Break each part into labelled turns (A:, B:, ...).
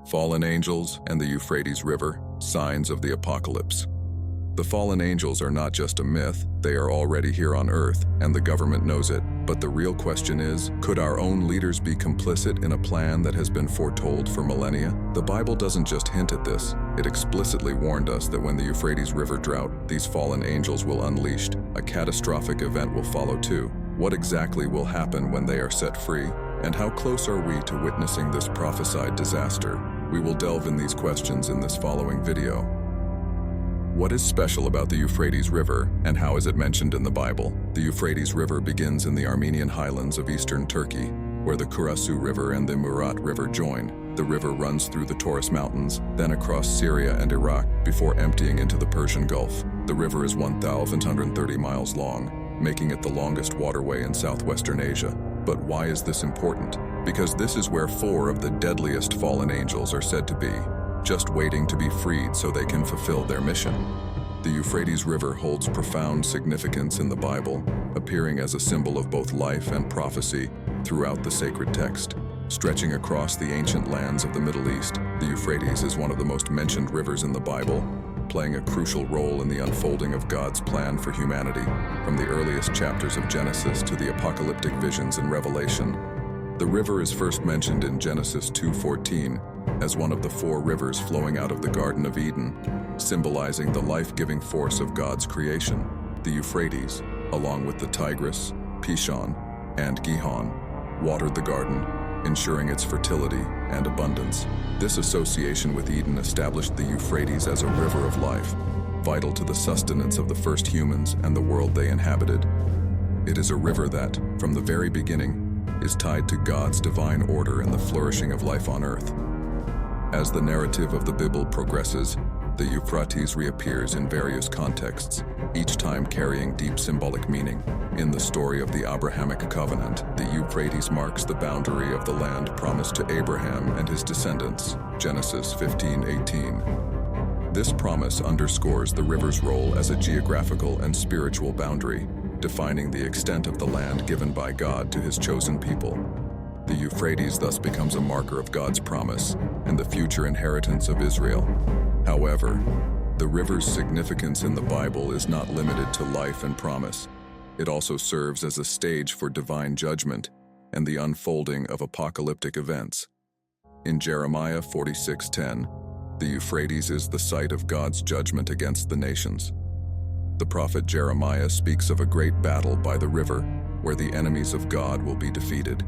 A: Fallen angels and the Euphrates River, signs of the apocalypse. The fallen angels are not just a myth, they are already here on Earth, and the government knows it. But the real question is, could our own leaders be complicit in a plan that has been foretold for millennia? The Bible doesn't just hint at this, it explicitly warned us that when the Euphrates River drought, these fallen angels will unleash. A catastrophic event will follow too. What exactly will happen when they are set free? And how close are we to witnessing this prophesied disaster? We will delve in these questions in this following video. What is special about the Euphrates River, and how is it mentioned in the Bible? The Euphrates River begins in the Armenian highlands of eastern Turkey, where the Kurasu River and the Murat River join. The river runs through the Taurus Mountains, then across Syria and Iraq, before emptying into the Persian Gulf. The river is 1,130 miles long, making it the longest waterway in southwestern Asia. But why is this important? Because this is where 4 of the deadliest fallen angels are said to be, just waiting to be freed so they can fulfill their mission. The Euphrates River holds profound significance in the Bible, appearing as a symbol of both life and prophecy throughout the sacred text. Stretching across the ancient lands of the Middle East, the Euphrates is one of the most mentioned rivers in the Bible, playing a crucial role in the unfolding of God's plan for humanity, from the earliest chapters of Genesis to the apocalyptic visions in Revelation. The river is first mentioned in Genesis 2:14 as one of the 4 rivers flowing out of the Garden of Eden, symbolizing the life-giving force of God's creation. The Euphrates, along with the Tigris, Pishon, and Gihon, watered the garden, ensuring its fertility and abundance. This association with Eden established the Euphrates as a river of life, vital to the sustenance of the first humans and the world they inhabited. It is a river that, from the very beginning, is tied to God's divine order and the flourishing of life on earth. As the narrative of the Bible progresses, the Euphrates reappears in various contexts, each time carrying deep symbolic meaning. In the story of the Abrahamic covenant, the Euphrates marks the boundary of the land promised to Abraham and his descendants, Genesis 15:18. This promise underscores the river's role as a geographical and spiritual boundary, defining the extent of the land given by God to his chosen people. The Euphrates thus becomes a marker of God's promise and the future inheritance of Israel. However, the river's significance in the Bible is not limited to life and promise. It also serves as a stage for divine judgment and the unfolding of apocalyptic events. In Jeremiah 46:10, the Euphrates is the site of God's judgment against the nations. The prophet Jeremiah speaks of a great battle by the river, where the enemies of God will be defeated.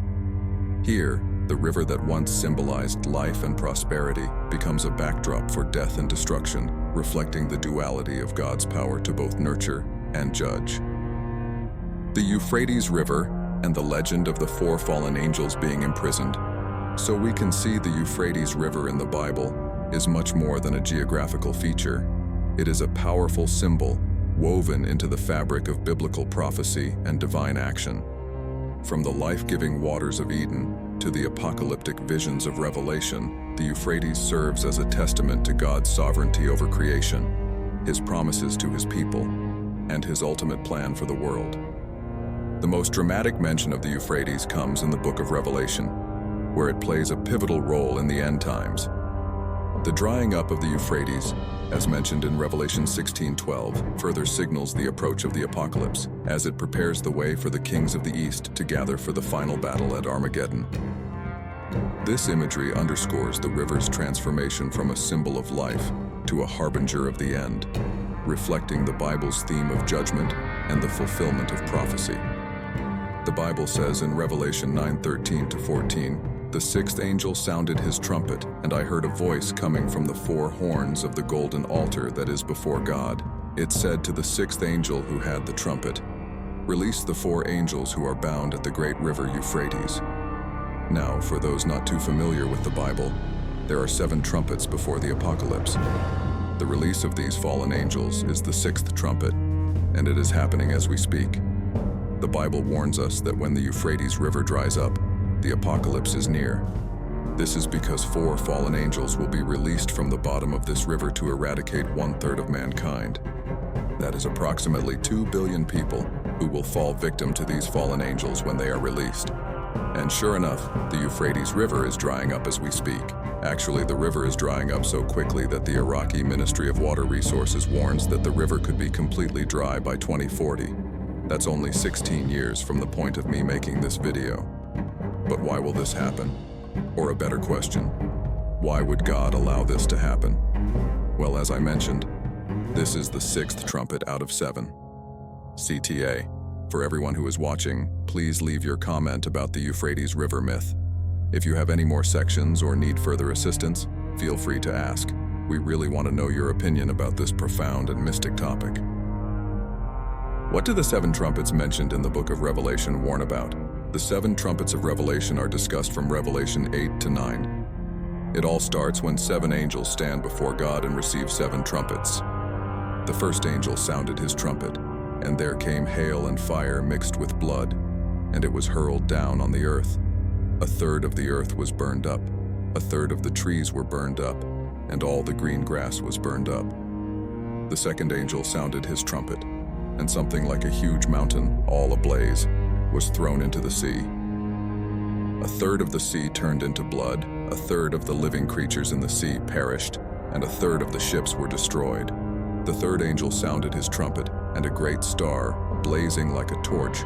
A: Here, the river that once symbolized life and prosperity becomes a backdrop for death and destruction, reflecting the duality of God's power to both nurture and judge. The Euphrates River and the legend of the 4 fallen angels being imprisoned. So we can see the Euphrates River in the Bible is much more than a geographical feature. It is a powerful symbol woven into the fabric of biblical prophecy and divine action. From the life-giving waters of Eden to the apocalyptic visions of Revelation, the Euphrates serves as a testament to God's sovereignty over creation, his promises to his people, and his ultimate plan for the world. The most dramatic mention of the Euphrates comes in the book of Revelation, where it plays a pivotal role in the end times. The drying up of the Euphrates, as mentioned in Revelation 16:12, further signals the approach of the apocalypse, as it prepares the way for the kings of the East to gather for the final battle at Armageddon. This imagery underscores the river's transformation from a symbol of life to a harbinger of the end, reflecting the Bible's theme of judgment and the fulfillment of prophecy. The Bible says in Revelation 9:13-14, "The 6th angel sounded his trumpet, and I heard a voice coming from the 4 horns of the golden altar that is before God. It said to the 6th angel who had the trumpet, 'Release the 4 angels who are bound at the great river Euphrates.'" Now, for those not too familiar with the Bible, there are 7 trumpets before the apocalypse. The release of these fallen angels is the 6th trumpet, and it is happening as we speak. The Bible warns us that when the Euphrates River dries up, the apocalypse is near. This is because 4 fallen angels will be released from the bottom of this river to eradicate 1/3 of mankind. That is approximately 2 billion people who will fall victim to these fallen angels when they are released. And sure enough, the Euphrates River is drying up as we speak. Actually, the river is drying up so quickly that the Iraqi Ministry of Water Resources warns that the river could be completely dry by 2040. That's only 16 years from the point of me making this video. But why will this happen? Or a better question, why would God allow this to happen? Well, as I mentioned, this is the 6th trumpet out of 7. CTA. For everyone who is watching, please leave your comment about the Euphrates River myth. If you have any more sections or need further assistance, feel free to ask. We really want to know your opinion about this profound and mystic topic. What do the 7 trumpets mentioned in the book of Revelation warn about? The 7 trumpets of Revelation are discussed from Revelation 8 to 9. It all starts when 7 angels stand before God and receive 7 trumpets. The first angel sounded his trumpet, and there came hail and fire mixed with blood, and it was hurled down on the earth. A third of the earth was burned up, a third of the trees were burned up, and all the green grass was burned up. The second angel sounded his trumpet, and something like a huge mountain, all ablaze, was thrown into the sea. A third of the sea turned into blood, a third of the living creatures in the sea perished, and a third of the ships were destroyed. The third angel sounded his trumpet, and a great star, blazing like a torch,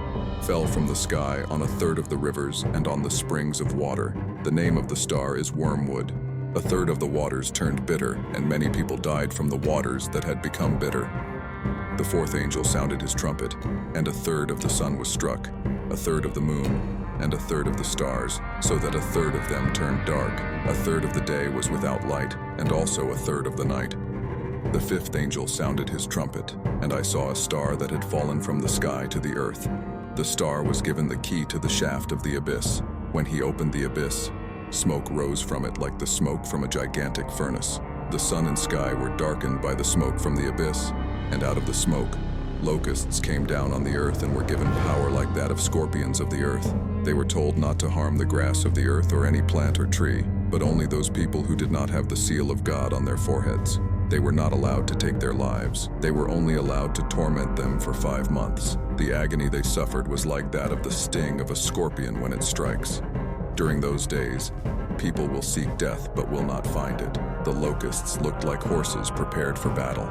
A: fell from the sky on a third of the rivers and on the springs of water. The name of the star is Wormwood. A third of the waters turned bitter, and many people died from the waters that had become bitter. The fourth angel sounded his trumpet, and a third of the sun was struck, a third of the moon, and a third of the stars, so that a third of them turned dark. A third of the day was without light, and also a third of the night. The fifth angel sounded his trumpet, and I saw a star that had fallen from the sky to the earth. The star was given the key to the shaft of the abyss. When he opened the abyss, smoke rose from it like the smoke from a gigantic furnace. The sun and sky were darkened by the smoke from the abyss, and out of the smoke, locusts came down on the earth and were given power like that of scorpions of the earth. They were told not to harm the grass of the earth or any plant or tree, but only those people who did not have the seal of God on their foreheads. They were not allowed to take their lives. They were only allowed to torment them for 5 months. The agony they suffered was like that of the sting of a scorpion when it strikes. During those days, people will seek death but will not find it. The locusts looked like horses prepared for battle.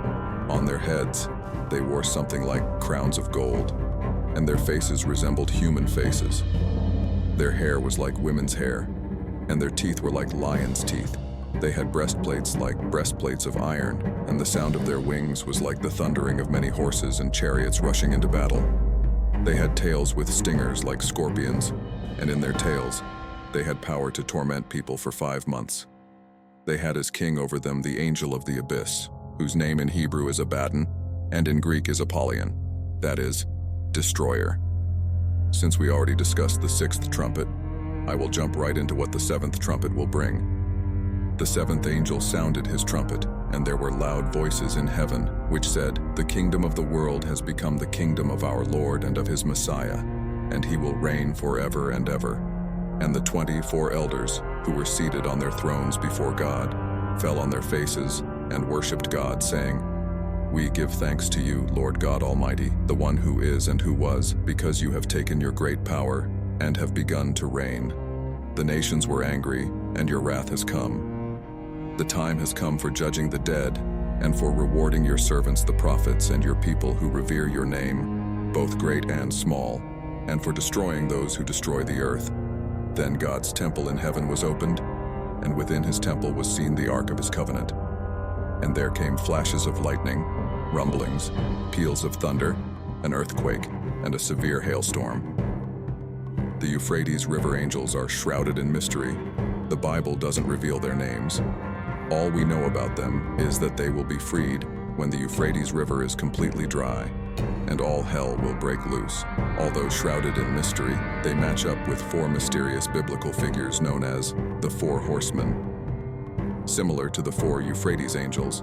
A: On their heads, they wore something like crowns of gold, and their faces resembled human faces. Their hair was like women's hair, and their teeth were like lions' teeth. They had breastplates like breastplates of iron, and the sound of their wings was like the thundering of many horses and chariots rushing into battle. They had tails with stingers like scorpions, and in their tails, they had power to torment people for 5 months. They had as king over them the angel of the abyss, whose name in Hebrew is Abaddon, and in Greek is Apollyon, that is, destroyer. Since we already discussed the 6th trumpet, I will jump right into what the 7th trumpet will bring. The 7th angel sounded his trumpet, and there were loud voices in heaven, which said, "The kingdom of the world has become the kingdom of our Lord and of his Messiah, and he will reign forever and ever." And the 24 elders, who were seated on their thrones before God, fell on their faces and worshipped God, saying, "We give thanks to you, Lord God Almighty, the one who is and who was, because you have taken your great power and have begun to reign. The nations were angry, and your wrath has come. The time has come for judging the dead, and for rewarding your servants the prophets and your people who revere your name, both great and small, and for destroying those who destroy the earth." Then God's temple in heaven was opened, and within his temple was seen the ark of his covenant. And there came flashes of lightning, rumblings, peals of thunder, an earthquake, and a severe hailstorm. The Euphrates River angels are shrouded in mystery. The Bible doesn't reveal their names. All we know about them is that they will be freed when the Euphrates River is completely dry, and all hell will break loose. Although shrouded in mystery, they match up with 4 mysterious biblical figures known as the 4 horsemen. Similar to the 4 Euphrates angels,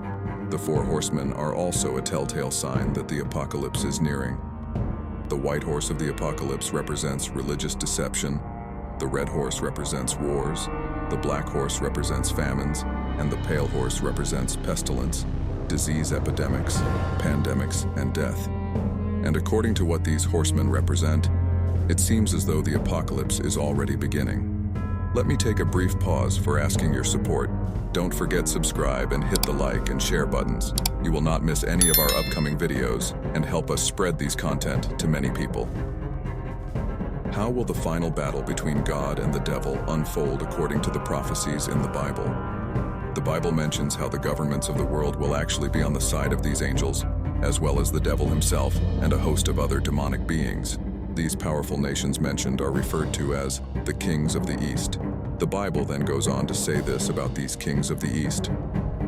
A: the 4 horsemen are also a telltale sign that the apocalypse is nearing. The white horse of the apocalypse represents religious deception, the red horse represents wars, the black horse represents famines, and the pale horse represents pestilence, disease epidemics, pandemics, and death. And according to what these horsemen represent, it seems as though the apocalypse is already beginning. Let me take a brief pause for asking your support. Don't forget subscribe and hit the like and share buttons. You will not miss any of our upcoming videos and help us spread these content to many people. How will the final battle between God and the devil unfold according to the prophecies in the Bible? The Bible mentions how the governments of the world will actually be on the side of these angels, as well as the devil himself and a host of other demonic beings. These powerful nations mentioned are referred to as the kings of the East. The Bible then goes on to say this about these kings of the East.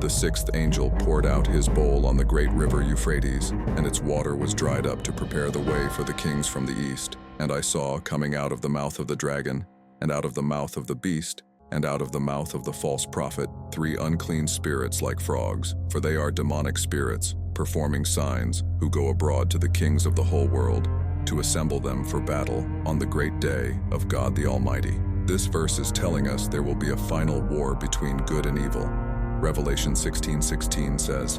A: The sixth angel poured out his bowl on the great river Euphrates, and its water was dried up to prepare the way for the kings from the east. And I saw, coming out of the mouth of the dragon, and out of the mouth of the beast, and out of the mouth of the false prophet, 3 unclean spirits like frogs, for they are demonic spirits, performing signs, who go abroad to the kings of the whole world, to assemble them for battle on the great day of God the Almighty. This verse is telling us there will be a final war between good and evil. Revelation 16:16 says,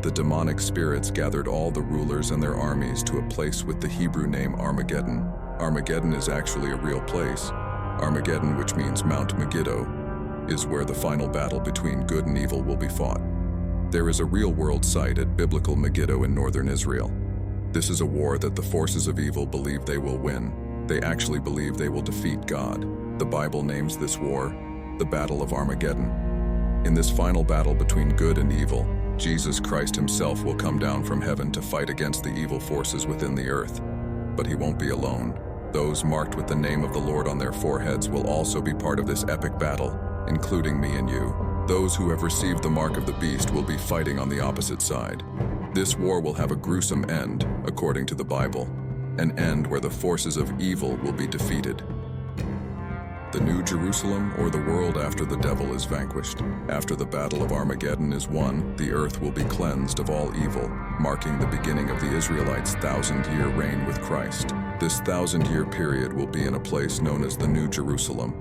A: "The demonic spirits gathered all the rulers and their armies to a place with the Hebrew name Armageddon." Armageddon is actually a real place. Armageddon, which means Mount Megiddo, is where the final battle between good and evil will be fought. There is a real-world site at biblical Megiddo in northern Israel. This is a war that the forces of evil believe they will win. They actually believe they will defeat God. The Bible names this war the Battle of Armageddon. In this final battle between good and evil, Jesus Christ himself will come down from heaven to fight against the evil forces within the earth. But he won't be alone. Those marked with the name of the Lord on their foreheads will also be part of this epic battle, including me and you. Those who have received the mark of the beast will be fighting on the opposite side. This war will have a gruesome end, according to the Bible, an end where the forces of evil will be defeated. The New Jerusalem, or the world after the devil is vanquished. After the Battle of Armageddon is won, the earth will be cleansed of all evil, marking the beginning of the Israelites' 1,000-year reign with Christ. This 1,000-year period will be in a place known as the New Jerusalem.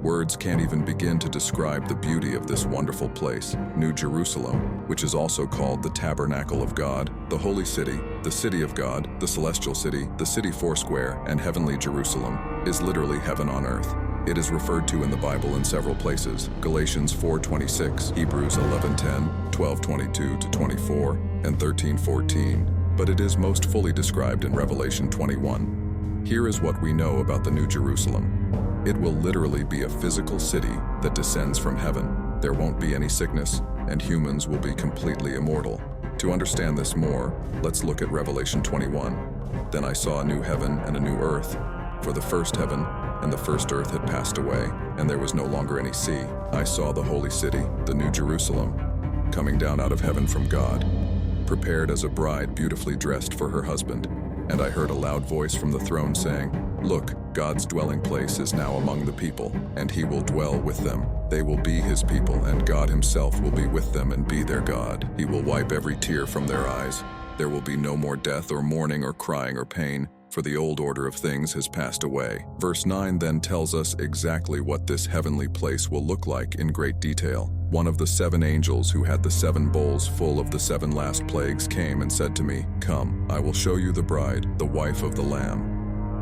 A: Words can't even begin to describe the beauty of this wonderful place. New Jerusalem, which is also called the Tabernacle of God, the Holy City, the City of God, the Celestial City, the City Foursquare, and Heavenly Jerusalem, is literally heaven on earth. It is referred to in the Bible in several places: Galatians 4:26, Hebrews 11:10, 12:22-24, and 13:14. But it is most fully described in Revelation 21. Here is what we know about the New Jerusalem. It will literally be a physical city that descends from heaven. There won't be any sickness, and humans will be completely immortal. To understand this more, let's look at Revelation 21. Then I saw a new heaven and a new earth, for the first heaven and the first earth had passed away, and there was no longer any sea. I saw the holy city, the New Jerusalem, coming down out of heaven from God, prepared as a bride beautifully dressed for her husband. And I heard a loud voice from the throne saying, "Look, God's dwelling place is now among the people, and he will dwell with them. They will be his people, and God himself will be with them and be their God. He will wipe every tear from their eyes. There will be no more death or mourning or crying or pain, for the old order of things has passed away." Verse 9 then tells us exactly what this heavenly place will look like in great detail. One of the 7 angels who had the 7 bowls full of the 7 last plagues came and said to me, "Come, I will show you the bride, the wife of the Lamb."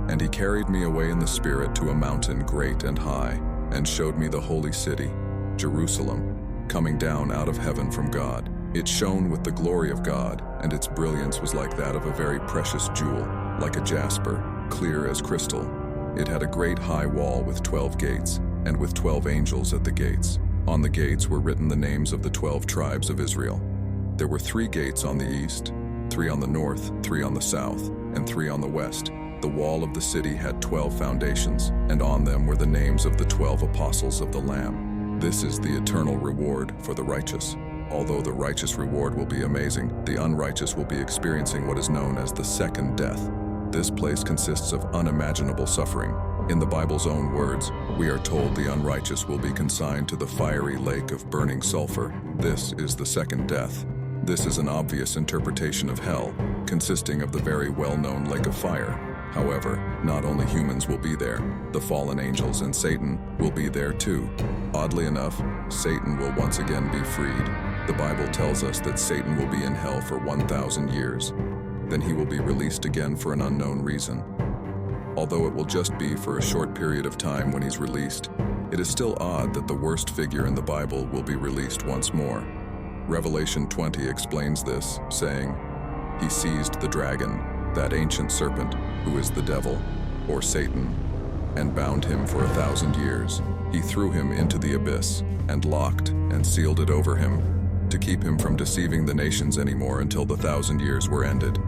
A: And he carried me away in the Spirit to a mountain great and high, and showed me the holy city, Jerusalem, coming down out of heaven from God. It shone with the glory of God, and its brilliance was like that of a very precious jewel, like a jasper, clear as crystal. It had a great high wall with 12 gates, and with 12 angels at the gates. On the gates were written the names of the 12 tribes of Israel. There were 3 gates on the east, 3 on the north, 3 on the south, and 3 on the west. The wall of the city had 12 foundations, and on them were the names of the 12 apostles of the Lamb. This is the eternal reward for the righteous. Although the righteous reward will be amazing, the unrighteous will be experiencing what is known as the second death. This place consists of unimaginable suffering. In the Bible's own words, we are told the unrighteous will be consigned to the fiery lake of burning sulfur. This is the second death. This is an obvious interpretation of hell, consisting of the very well-known lake of fire. However, not only humans will be there, the fallen angels and Satan will be there too. Oddly enough, Satan will once again be freed. The Bible tells us that Satan will be in hell for 1,000 years. Then he will be released again for an unknown reason. Although it will just be for a short period of time when he's released, It is still odd that the worst figure in the Bible will be released once more. Revelation 20 explains this, saying, "He seized the dragon, that ancient serpent, who is the devil, or Satan, and bound him for 1,000 years. He threw him into the abyss, and locked and sealed it over him, to keep him from deceiving the nations anymore until the 1,000 years were ended.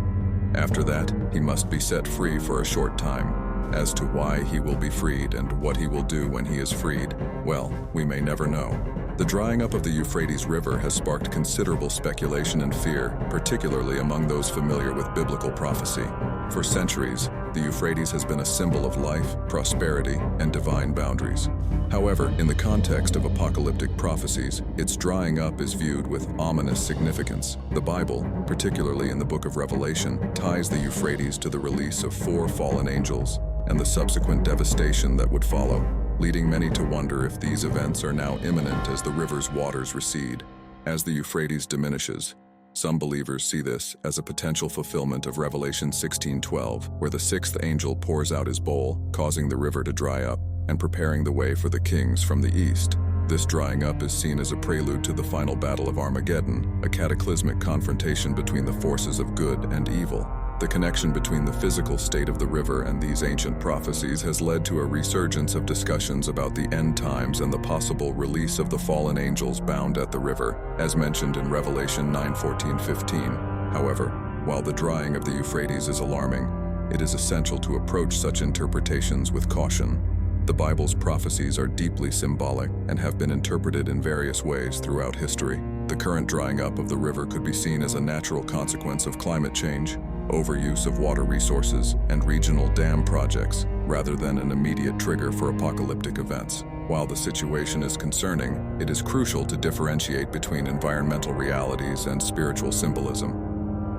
A: After that, he must be set free for a short time. As to why he will be freed and what he will do when he is freed, well, we may never know." The drying up of the Euphrates River has sparked considerable speculation and fear, particularly among those familiar with biblical prophecy. For centuries, the Euphrates has been a symbol of life, prosperity, and divine boundaries. However, in the context of apocalyptic prophecies, its drying up is viewed with ominous significance. The Bible, particularly in the book of Revelation, ties the Euphrates to the release of 4 fallen angels and the subsequent devastation that would follow, leading many to wonder if these events are now imminent as the river's waters recede. As the Euphrates diminishes, some believers see this as a potential fulfillment of Revelation 16:12, where the 6th angel pours out his bowl, causing the river to dry up and preparing the way for the kings from the east. This drying up is seen as a prelude to the final battle of Armageddon, a cataclysmic confrontation between the forces of good and evil. The connection between the physical state of the river and these ancient prophecies has led to a resurgence of discussions about the end times and the possible release of the fallen angels bound at the river, as mentioned in Revelation 9:14-15. However, while the drying of the Euphrates is alarming, it is essential to approach such interpretations with caution. The Bible's prophecies are deeply symbolic and have been interpreted in various ways throughout history. The current drying up of the river could be seen as a natural consequence of climate change, overuse of water resources, and regional dam projects, rather than an immediate trigger for apocalyptic events. While the situation is concerning, it is crucial to differentiate between environmental realities and spiritual symbolism.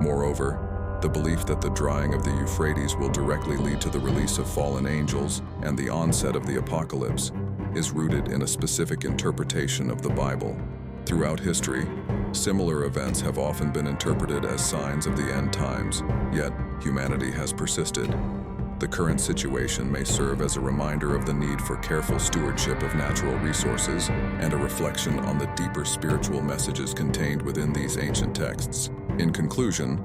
A: Moreover, the belief that the drying of the Euphrates will directly lead to the release of fallen angels and the onset of the apocalypse is rooted in a specific interpretation of the Bible. Throughout history, similar events have often been interpreted as signs of the end times, yet humanity has persisted. The current situation may serve as a reminder of the need for careful stewardship of natural resources and a reflection on the deeper spiritual messages contained within these ancient texts. In conclusion,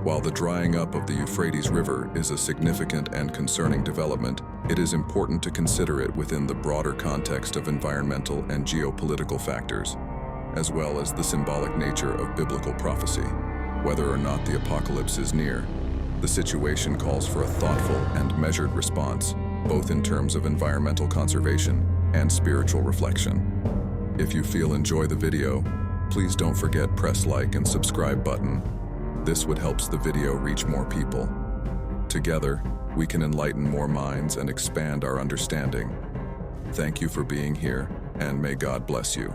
A: while the drying up of the Euphrates River is a significant and concerning development, it is important to consider it within the broader context of environmental and geopolitical factors, as well as the symbolic nature of biblical prophecy. Whether or not the apocalypse is near, the situation calls for a thoughtful and measured response, both in terms of environmental conservation and spiritual reflection. If you enjoy the video, please don't forget press like and subscribe button. This would help the video reach more people. Together, we can enlighten more minds and expand our understanding. Thank you for being here, and may God bless you.